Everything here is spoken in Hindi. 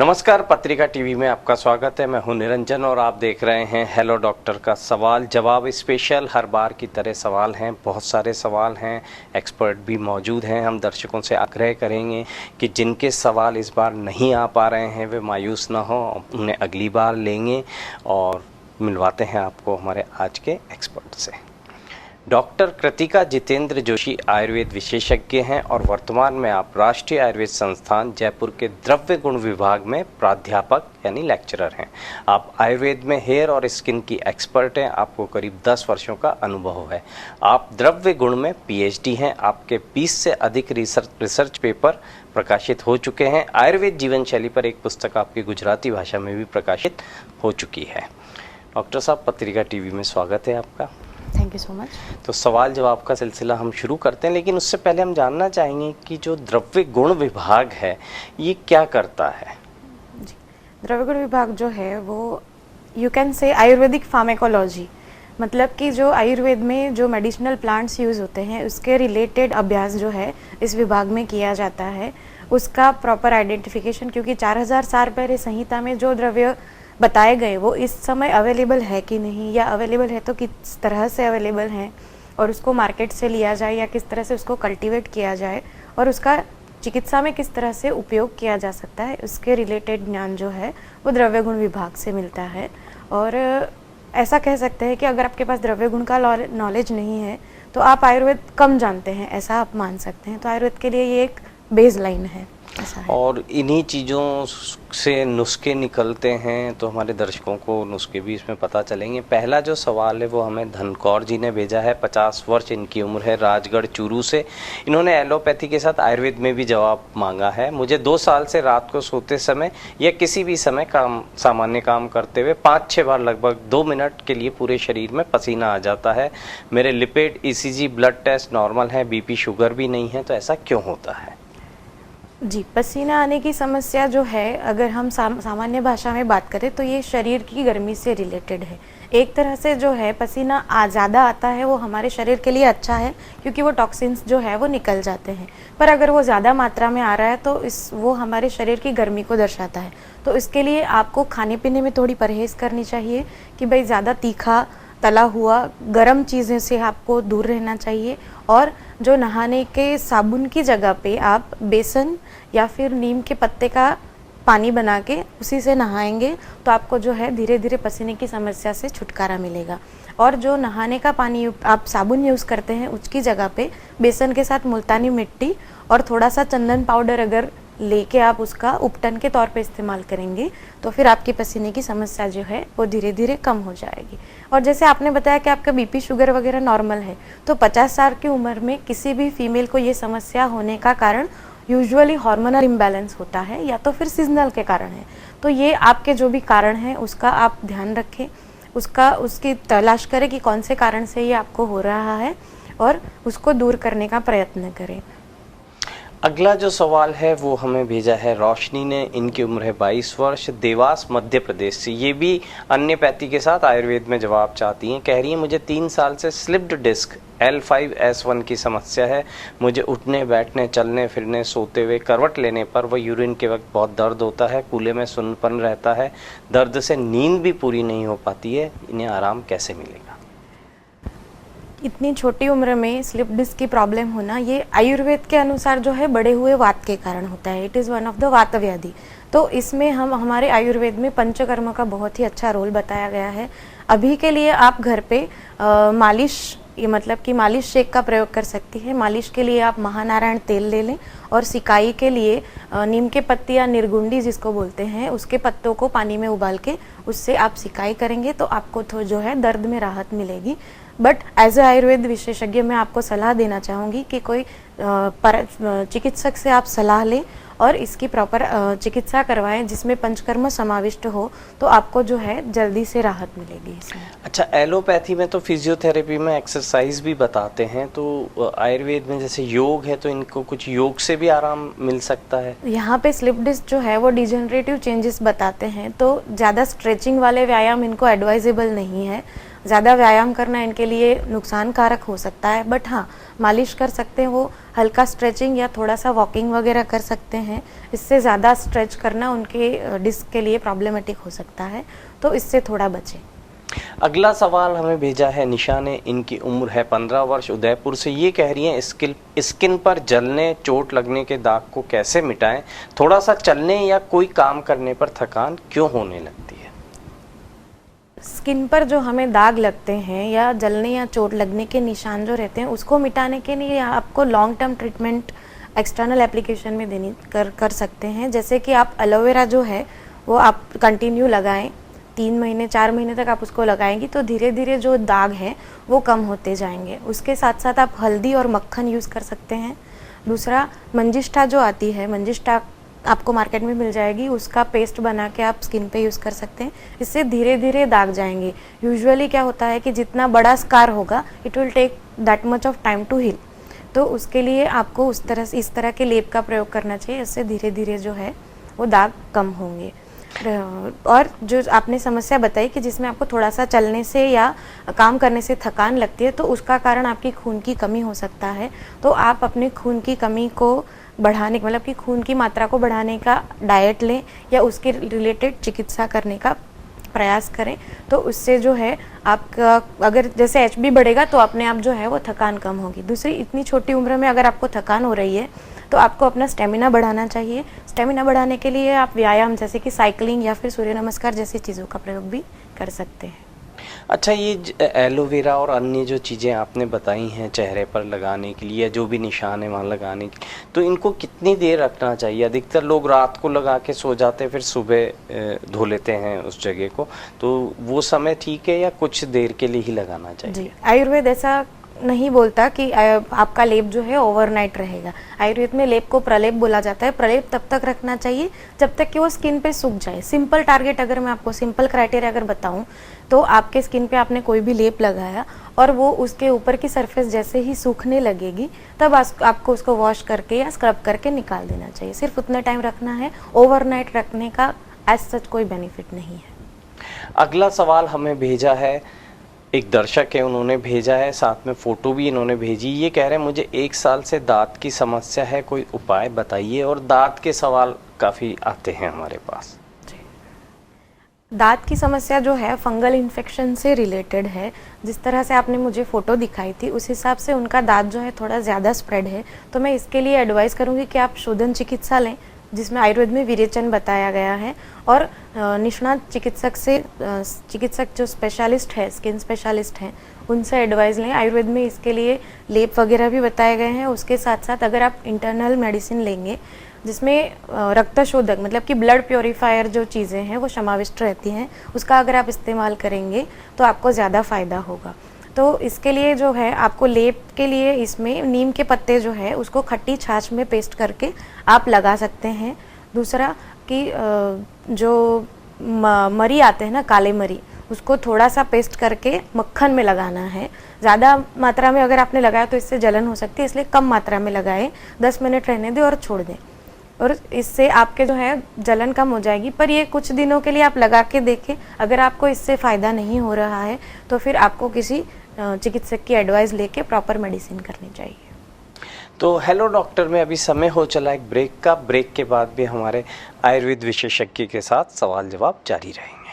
नमस्कार, पत्रिका टीवी में आपका स्वागत है। मैं हूं निरंजन और आप देख रहे हैं हेलो डॉक्टर का सवाल जवाब स्पेशल। हर बार की तरह सवाल हैं, बहुत सारे सवाल हैं, एक्सपर्ट भी मौजूद हैं। हम दर्शकों से आग्रह करेंगे कि जिनके सवाल इस बार नहीं आ पा रहे हैं वे मायूस ना हो, उन्हें अगली बार लेंगे। और मिलवाते हैं आपको हमारे आज के एक्सपर्ट से। डॉक्टर कृतिका जितेंद्र जोशी आयुर्वेद विशेषज्ञ हैं और वर्तमान में आप राष्ट्रीय आयुर्वेद संस्थान जयपुर के द्रव्य गुण विभाग में प्राध्यापक यानी लेक्चरर हैं। आप आयुर्वेद में हेयर और स्किन की एक्सपर्ट हैं। आपको करीब 10 वर्षों का अनुभव है। आप द्रव्य गुण में पीएचडी हैं। आपके 20 से अधिक रिसर्च पेपर प्रकाशित हो चुके हैं। आयुर्वेद जीवन शैली पर एक पुस्तक आपकी गुजराती भाषा में भी प्रकाशित हो चुकी है। डॉक्टर साहब, पत्रिका टीवी में स्वागत है आपका। Thank you so much. तो सवाल जवाब का सिलसिला हम शुरू करते हैं, लेकिन उससे पहले हम जानना चाहेंगे कि जो द्रव्य गुण विभाग है ये क्या करता है? जी, द्रव्य गुण विभाग जो है वो you can say Ayurvedic pharmacology, मतलब कि जो आयुर्वेद में जो मेडिसिनल प्लांट्स यूज़ होते हैं उसके रिलेटेड अभ्यास जो है इस विभाग में किया जाता है। उसका प्रॉपर आइडेंटिफिकेशन, क्योंकि 4000 साल पहले संहिता में जो द्रव्य बताए गए वो इस समय अवेलेबल है कि नहीं, या अवेलेबल है तो किस तरह से अवेलेबल हैं, और उसको मार्केट से लिया जाए या किस तरह से उसको कल्टीवेट किया जाए और उसका चिकित्सा में किस तरह से उपयोग किया जा सकता है, उसके रिलेटेड ज्ञान जो है वो द्रव्य गुण विभाग से मिलता है। और ऐसा कह सकते हैं कि अगर आपके पास द्रव्य गुण का नॉलेज नहीं है तो आप आयुर्वेद कम जानते हैं, ऐसा आप मान सकते हैं। तो आयुर्वेद के लिए ये एक बेस लाइन है। और इन्हीं चीज़ों से नुस्खे निकलते हैं, तो हमारे दर्शकों को नुस्खे भी इसमें पता चलेंगे। पहला जो सवाल है वो हमें धनकौर जी ने भेजा है। 50 वर्ष इनकी उम्र है, राजगढ़ चूरू से। इन्होंने एलोपैथी के साथ आयुर्वेद में भी जवाब मांगा है। मुझे 2 साल से रात को सोते समय या किसी भी समय सामान्य काम करते हुए 5-6 बार लगभग 2 मिनट के लिए पूरे शरीर में पसीना आ जाता है। मेरे lipid, ECG, blood test normal है, बीपी शुगर भी नहीं है, तो ऐसा क्यों होता है? जी, पसीना आने की समस्या जो है, अगर हम सामान्य भाषा में बात करें तो ये शरीर की गर्मी से रिलेटेड है। एक तरह से जो है पसीना ज़्यादा आता है वो हमारे शरीर के लिए अच्छा है, क्योंकि वो टॉक्सिन्स जो है वो निकल जाते हैं। पर अगर वो ज़्यादा मात्रा में आ रहा है तो वो हमारे शरीर की गर्मी को दर्शाता है। तो इसके लिए आपको खाने पीने में थोड़ी परहेज़ करनी चाहिए कि भाई ज़्यादा तीखा, तला हुआ, गर्म चीज़ें से आपको दूर रहना चाहिए। और जो नहाने के साबुन की जगह पे आप बेसन या फिर नीम के पत्ते का पानी बना के उसी से नहाएंगे तो आपको जो है धीरे धीरे पसीने की समस्या से छुटकारा मिलेगा। और जो नहाने का पानी आप साबुन यूज़ करते हैं उसकी जगह पे बेसन के साथ मुल्तानी मिट्टी और थोड़ा सा चंदन पाउडर अगर लेके आप उसका उपटन के तौर पे इस्तेमाल करेंगे तो फिर आपकी पसीने की समस्या जो है वो धीरे धीरे कम हो जाएगी। और जैसे आपने बताया कि आपका बीपी शुगर वगैरह नॉर्मल है, तो 50 साल की उम्र में किसी भी फीमेल को ये समस्या होने का कारण यूजुअली हार्मोनल इम्बैलेंस होता है या तो फिर सीजनल के कारण है। तो ये आपके जो भी कारण हैं उसका आप ध्यान रखें, उसकी तलाश करें कि कौन से कारण से ये आपको हो रहा है और उसको दूर करने का प्रयत्न करें। अगला जो सवाल है वो हमें भेजा है रोशनी ने। इनकी उम्र है 22 वर्ष, देवास मध्य प्रदेश से। ये भी अन्यपैथी के साथ आयुर्वेद में जवाब चाहती हैं। कह रही हैं मुझे 3 साल से स्लिप्ड डिस्क L5S1 की समस्या है। मुझे उठने, बैठने, चलने फिरने, सोते हुए, करवट लेने पर व यूरिन के वक्त बहुत दर्द होता है। कूल्हे में सुन्नपन रहता है। दर्द से नींद भी पूरी नहीं हो पाती है। इन्हें आराम कैसे मिलेगा? इतनी छोटी उम्र में स्लिप डिस्क की प्रॉब्लम होना ये आयुर्वेद के अनुसार जो है बढ़े हुए वात के कारण होता है। It is one of the वात व्याधि। तो इसमें हमारे आयुर्वेद में पंचकर्म का बहुत ही अच्छा रोल बताया गया है। अभी के लिए आप घर पे मालिश, ये मतलब कि मालिश शेक का प्रयोग कर सकती है। मालिश के लिए आप महानारायण तेल ले लें और सिकाई के लिए नीम के पत्ते या निर्गुंडी जिसको बोलते हैं उसके पत्तों को पानी में उबाल के उससे आप सिकाई करेंगे तो आपको तो जो है दर्द में राहत मिलेगी। बट एज ए आयुर्वेद विशेषज्ञ मैं आपको सलाह देना चाहूँगी कि कोई चिकित्सक से आप सलाह लें और इसकी प्रॉपर चिकित्सा करवाएं जिसमें पंचकर्म समाविष्ट हो, तो आपको जो है जल्दी से राहत मिलेगी इसमें। अच्छा, एलोपैथी में तो फिजियोथेरेपी में एक्सरसाइज भी बताते हैं, तो आयुर्वेद में जैसे योग है तो इनको कुछ योग से भी आराम मिल सकता है? यहाँ पे स्लिप डिस्क जो है वो डिजेनरेटिव चेंजेस बताते हैं, तो ज़्यादा स्ट्रेचिंग वाले व्यायाम इनको एडवाइजेबल नहीं है। ज़्यादा व्यायाम करना इनके लिए नुकसानकारक हो सकता है, बट हाँ मालिश कर सकते हैं, वो हल्का स्ट्रेचिंग या थोड़ा सा वॉकिंग वगैरह कर सकते हैं। इससे ज़्यादा स्ट्रेच करना उनके डिस्क के लिए प्रॉब्लमेटिक हो सकता है, तो इससे थोड़ा बचें। अगला सवाल हमें भेजा है निशा ने। इनकी उम्र है 15 वर्ष, उदयपुर से। ये कह रही हैं स्किन पर जलने, चोट लगने के दाग को कैसे मिटाएं? थोड़ा सा चलने या कोई काम करने पर थकान क्यों होने लगती है? स्किन पर जो हमें दाग लगते हैं या जलने या चोट लगने के निशान जो रहते हैं, उसको मिटाने के लिए आपको long term treatment external application में देनी कर सकते हैं। जैसे कि आप एलोवेरा जो है वो आप कंटिन्यू लगाएं, 3 महीने 4 महीने तक आप उसको लगाएंगी तो धीरे धीरे जो दाग हैं वो कम होते जाएंगे। उसके साथ साथ आप हल्दी और मक्खन यूज़ कर सकते हैं। दूसरा, मंजिष्ठा जो आती है, मंजिष्ठा आपको मार्केट में मिल जाएगी, उसका पेस्ट बना के आप स्किन पे यूज़ कर सकते हैं। इससे धीरे धीरे दाग जाएंगे। यूजुअली क्या होता है कि जितना बड़ा स्कार होगा it will take that much of time to heal, तो उसके लिए आपको इस तरह के लेप का प्रयोग करना चाहिए। इससे धीरे धीरे जो है वो दाग कम होंगे। और जो आपने समस्या बताई कि जिसमें आपको थोड़ा सा चलने से या काम करने से थकान लगती है, तो उसका कारण आपकी खून की कमी हो सकता है। तो आप अपने खून की कमी को बढ़ाने, मतलब कि खून की मात्रा को बढ़ाने का डाइट लें या उसके रिलेटेड चिकित्सा करने का प्रयास करें। तो उससे जो है आपका, अगर जैसे HB बढ़ेगा तो अपने आप जो है वो थकान कम होगी। दूसरी, इतनी छोटी उम्र में अगर आपको थकान हो रही है तो आपको अपना स्टेमिना बढ़ाना चाहिए। स्टेमिना बढ़ाने के लिए आप व्यायाम जैसे कि साइकिलिंग या फिर सूर्य नमस्कार जैसी चीज़ों का प्रयोग भी कर सकते हैं। अच्छा, ये एलोवेरा और अन्य जो चीज़ें आपने बताई हैं चेहरे पर लगाने के लिए, जो भी निशान है वहाँ लगाने के, तो इनको कितनी देर रखना चाहिए? अधिकतर लोग रात को लगा के सो जाते हैं, फिर सुबह धो लेते हैं उस जगह को, तो वो समय ठीक है या कुछ देर के लिए ही लगाना चाहिए? जी, आयुर्वेद ऐसा नहीं बोलता कि आपका लेप जो है ओवरनाइट रहेगा। आयुर्वेद में लेप को प्रलेप बोला जाता है। प्रलेप तब तक रखना चाहिए जब तक कि वो स्किन पे सूख जाए। सिंपल टारगेट, अगर मैं आपको सिंपल क्राइटेरिया अगर बताऊं, तो आपके स्किन पे आपने कोई भी लेप लगाया और वो उसके ऊपर की सरफेस जैसे ही सूखने लगेगी तब आपको उसको वॉश करके या स्क्रब करके निकाल देना चाहिए। सिर्फ उतना टाइम रखना है। ओवरनाइट रखने का एज सच कोई बेनिफिट नहीं है। अगला सवाल हमें भेजा है एक दर्शक है, उन्होंने भेजा है, साथ में फ़ोटो भी इन्होंने भेजी। ये कह रहे हैं मुझे 1 साल से दांत की समस्या है, कोई उपाय बताइए। और दांत के सवाल काफ़ी आते हैं हमारे पास। दांत की समस्या जो है फंगल इन्फेक्शन से रिलेटेड है। जिस तरह से आपने मुझे फ़ोटो दिखाई थी उस हिसाब से उनका दांत जो है थोड़ा ज़्यादा स्प्रेड है। तो मैं इसके लिए एडवाइस करूँगी कि आप शोधन चिकित्सा लें, जिसमें आयुर्वेद में विरेचन बताया गया है, और निष्णात चिकित्सक जो स्पेशलिस्ट है, स्किन स्पेशलिस्ट हैं, उनसे एडवाइस लें। आयुर्वेद में इसके लिए लेप वगैरह भी बताए गए हैं। उसके साथ साथ अगर आप इंटरनल मेडिसिन लेंगे जिसमें रक्त शोधक, मतलब कि ब्लड प्योरीफायर जो चीज़ें हैं वो समाविष्ट रहती हैं, उसका अगर आप इस्तेमाल करेंगे तो आपको ज़्यादा फ़ायदा होगा। तो इसके लिए जो है आपको लेप के लिए इसमें नीम के पत्ते जो है उसको खट्टी छाछ में पेस्ट करके आप लगा सकते हैं। दूसरा कि जो मरी आते हैं ना, काले मरी, उसको थोड़ा सा पेस्ट करके मक्खन में लगाना है। ज़्यादा मात्रा में अगर आपने लगाया तो इससे जलन हो सकती है, इसलिए कम मात्रा में लगाएं। 10 मिनट रहने दें और छोड़ दें, और इससे आपके जो है जलन कम हो जाएगी। पर ये कुछ दिनों के लिए आप लगा के देखें। अगर आपको इससे फ़ायदा नहीं हो रहा है तो फिर आपको किसी चिकित्सक की एडवाइस लेके प्रॉपर मेडिसिन करनी चाहिए। तो हेलो डॉक्टर में अभी समय हो चला एक ब्रेक का। ब्रेक के बाद भी हमारे आयुर्वेद विशेषज्ञ के साथ सवाल जवाब जारी रहेंगे।